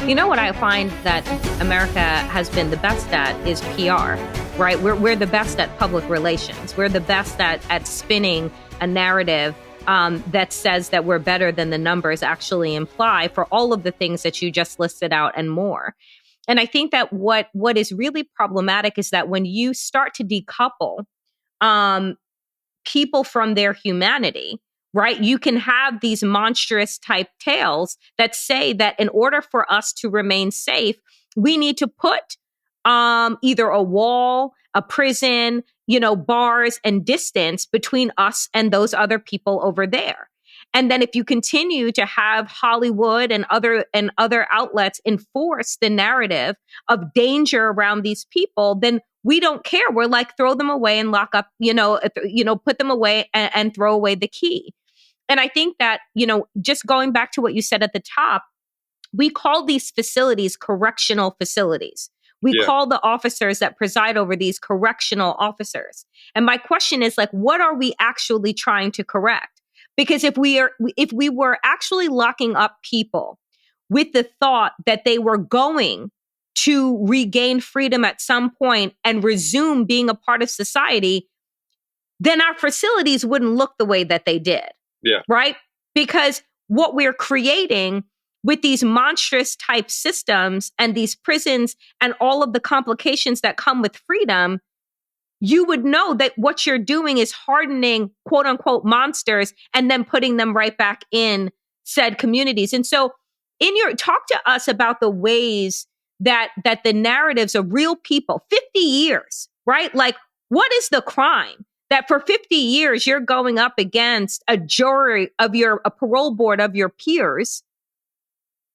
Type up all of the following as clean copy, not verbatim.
You know what I find that America has been the best at is PR, right? We're the best at public relations. We're the best at spinning a narrative that says that we're better than the numbers actually imply for all of the things that you just listed out and more. And I think that what is really problematic is that when you start to decouple people from their humanity, right? You can have these monstrous type tales that say that in order for us to remain safe, we need to put either a wall, a prison, bars and distance between us and those other people over there. And then if you continue to have Hollywood and other outlets enforce the narrative of danger around these people, then we don't care. We're like, throw them away and lock up, put them away and throw away the key. And I think that, just going back to what you said at the top, we call these facilities correctional facilities. We call the officers that preside over these correctional officers. And my question is what are we actually trying to correct? Because if we were actually locking up people with the thought that they were going to regain freedom at some point and resume being a part of society, then our facilities wouldn't look the way that they did. Yeah. Right? Because what we're creating with these monstrous type systems and these prisons and all of the complications that come with freedom, you would know that what you're doing is hardening quote unquote monsters and then putting them right back in said communities. And so talk to us about the ways that the narratives of real people, 50 years, right? Like, what is the crime? That for 50 years, you're going up against a jury of a parole board of your peers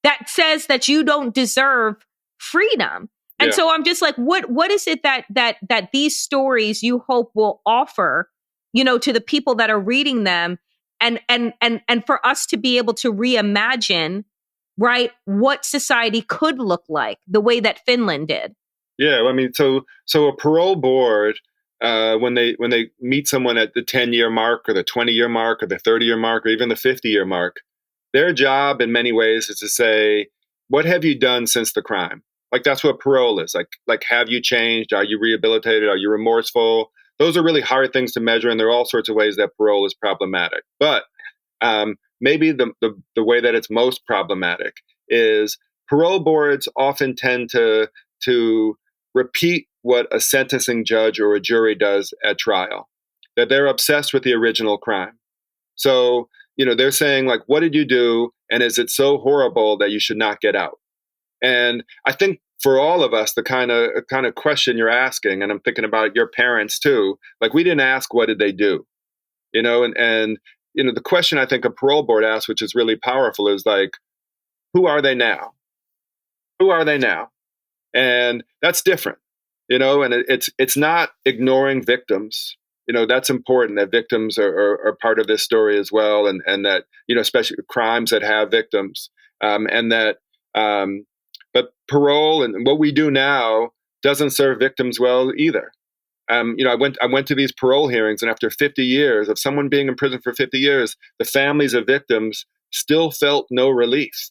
that says that you don't deserve freedom. And so I'm just like, what is it that these stories you hope will offer, to the people that are reading them and for us to be able to reimagine, right, what society could look like the way that Finland did? Yeah. I mean, so a parole board, when they meet someone at the 10-year mark or the 20-year mark or the 30-year mark or even the 50-year mark, their job in many ways is to say, what have you done since the crime? Like, that's what parole is. Like, have you changed? Are you rehabilitated? Are you remorseful? Those are really hard things to measure, and there are all sorts of ways that parole is problematic. But maybe the way that it's most problematic is parole boards often tend to repeat what a sentencing judge or a jury does at trial, that they're obsessed with the original crime. So, they're saying, like, what did you do? And is it so horrible that you should not get out? And I think for all of us, the kind of question you're asking, and I'm thinking about your parents too, like, we didn't ask, what did they do? And the question I think a parole board asks, which is really powerful, is like, who are they now? Who are they now? And that's different, and it's not ignoring victims. That's important, that victims are part of this story as well. And that, especially crimes that have victims, and that, but parole and what we do now doesn't serve victims well either. I went to these parole hearings, and after 50 years of someone being in prison for 50 years, the families of victims still felt no relief.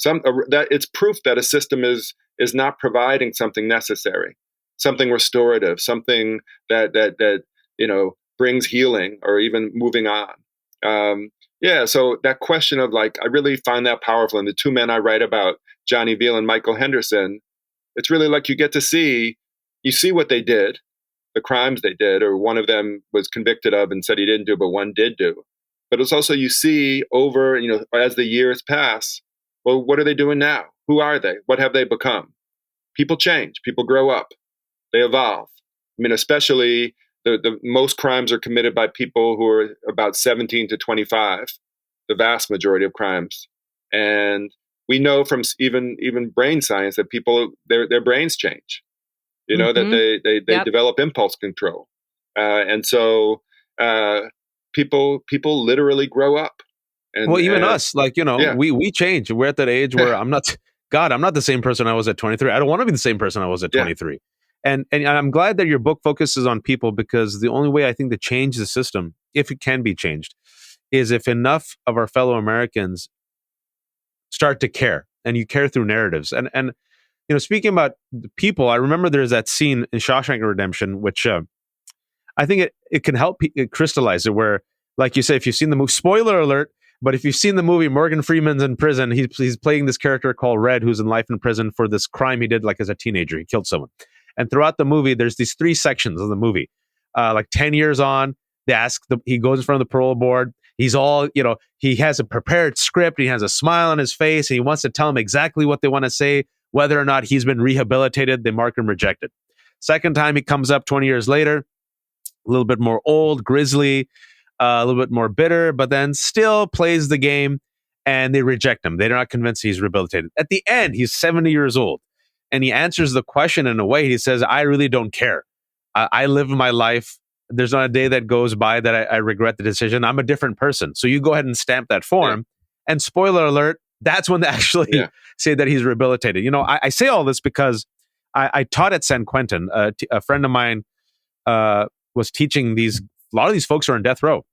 That it's proof that a system is not providing something necessary, something restorative, something that brings healing or even moving on. So that question of, like, I really find that powerful. And the two men I write about, Johnny Veal and Michael Henderson, it's really like you see what they did, the crimes they did, or one of them was convicted of and said he didn't do, but one did do. But it's also, you see over, as the years pass, well, what are they doing now? Who are they? What have they become? People change. People grow up. They evolve. I mean, especially the most crimes are committed by people who are about 17 to 25, the vast majority of crimes. And we know from even brain science that people, their brains change, that they develop impulse control. And so people literally grow up. And, even us, we change. We're at that age where I'm not the same person I was at 23. I don't want to be the same person I was at 23. And I'm glad that your book focuses on people, because the only way I think to change the system, if it can be changed, is if enough of our fellow Americans start to care and you carry through narratives. And speaking about the people, I remember there's that scene in Shawshank Redemption, which I think it can help it crystallize it, where, like you say, if you've seen the movie, spoiler alert, but if you've seen the movie, Morgan Freeman's in prison. He's playing this character called Red, who's in life in prison for this crime he did like as a teenager. He killed someone. And throughout the movie, there's these 3 sections of the movie. Like 10 years on, he goes in front of the parole board. He's all, he has a prepared script. He has a smile on his face. And he wants to tell them exactly what they want to say, whether or not he's been rehabilitated. They mark him rejected. Second time he comes up 20 years later, a little bit more old, grizzly, a little bit more bitter, but then still plays the game, and they reject him. They're not convinced he's rehabilitated. At the end, he's 70 years old, and he answers the question in a way. He says, I really don't care. I live my life. There's not a day that goes by that I regret the decision. I'm a different person. So you go ahead and stamp that form. Yeah. And spoiler alert, that's when they actually say that he's rehabilitated. I say all this because I taught at San Quinton. A friend of mine was teaching a lot of these folks are on death row.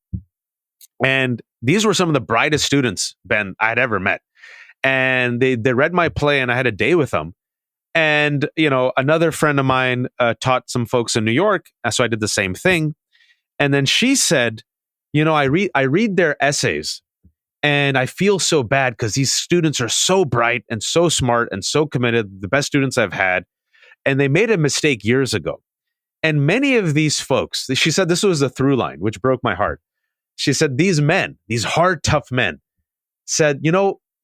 And these were some of the brightest students, Ben, I'd ever met. And they read my play, and I had a day with them. And, another friend of mine taught some folks in New York. So I did the same thing. And then she said, I read their essays, and I feel so bad because these students are so bright and so smart and so committed, the best students I've had. And they made a mistake years ago. And many of these folks, she said this was the through line, which broke my heart. She said, these men, these hard, tough men, said,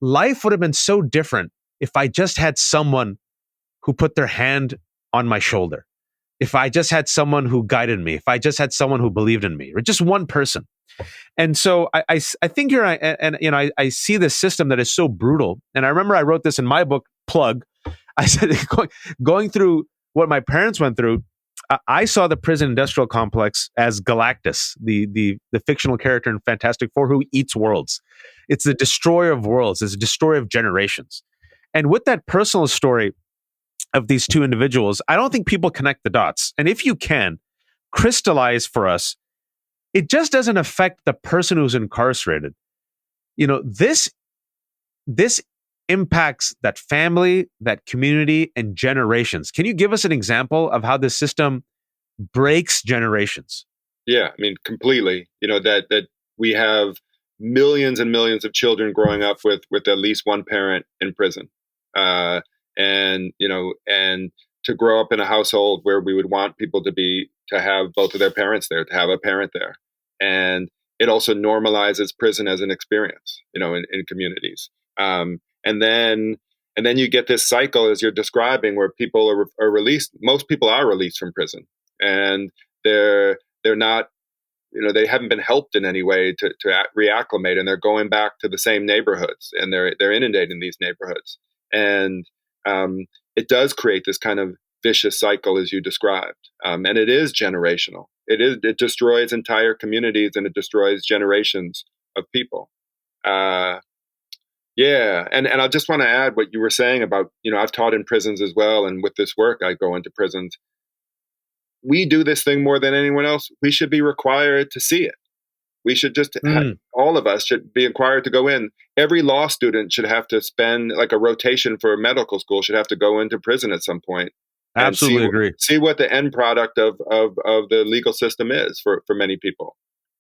life would have been so different if I just had someone who put their hand on my shoulder, if I just had someone who guided me, if I just had someone who believed in me, or just one person. And so I think you're, and I see this system that is so brutal. And I remember I wrote this in my book, Plug. I said, going through what my parents went through, I saw the prison industrial complex as Galactus, the fictional character in Fantastic Four who eats worlds. It's the destroyer of worlds. It's a destroyer of generations. And with that personal story of these two individuals, I don't think people connect the dots. And if you can, crystallize for us, it just doesn't affect the person who's incarcerated. This impacts that family, that community, and generations. Can you give us an example of how the system breaks generations? Yeah, completely. That we have millions and millions of children growing up with at least one parent in prison, and to grow up in a household where we would want people to have both of their parents there, to have a parent there, and it also normalizes prison as an experience, in communities. And then you get this cycle, as you're describing, where people are released. Most people are released from prison, and they're not, they haven't been helped in any way to reacclimate, and they're going back to the same neighborhoods, and they're inundating these neighborhoods, and it does create this kind of vicious cycle, as you described, and it is generational. It destroys entire communities, and it destroys generations of people. Yeah. And I just want to add what you were saying about, I've taught in prisons as well. And with this work, I go into prisons. We do this thing more than anyone else. We should be required to see it. We should all of us should be required to go in. Every law student should have to spend like a rotation for medical school, should have to go into prison at some point. Absolutely agree. See what the end product of the legal system is for many people.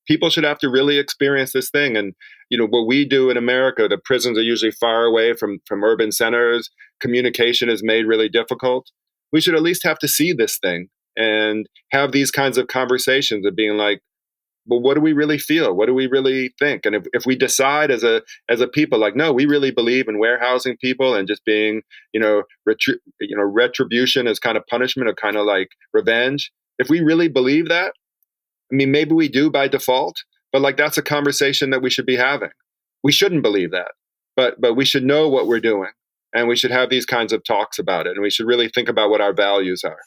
People should have to really experience this thing. And, what we do in America, the prisons are usually far away from urban centers. Communication is made really difficult. We should at least have to see this thing and have these kinds of conversations of being like, well, what do we really feel? What do we really think? And if we decide as a people, like, no, we really believe in warehousing people and just being, retribution as kind of punishment or kind of like revenge. If we really believe that, maybe we do by default, but like that's a conversation that we should be having. We shouldn't believe that, but we should know what we're doing, and we should have these kinds of talks about it, and we should really think about what our values are.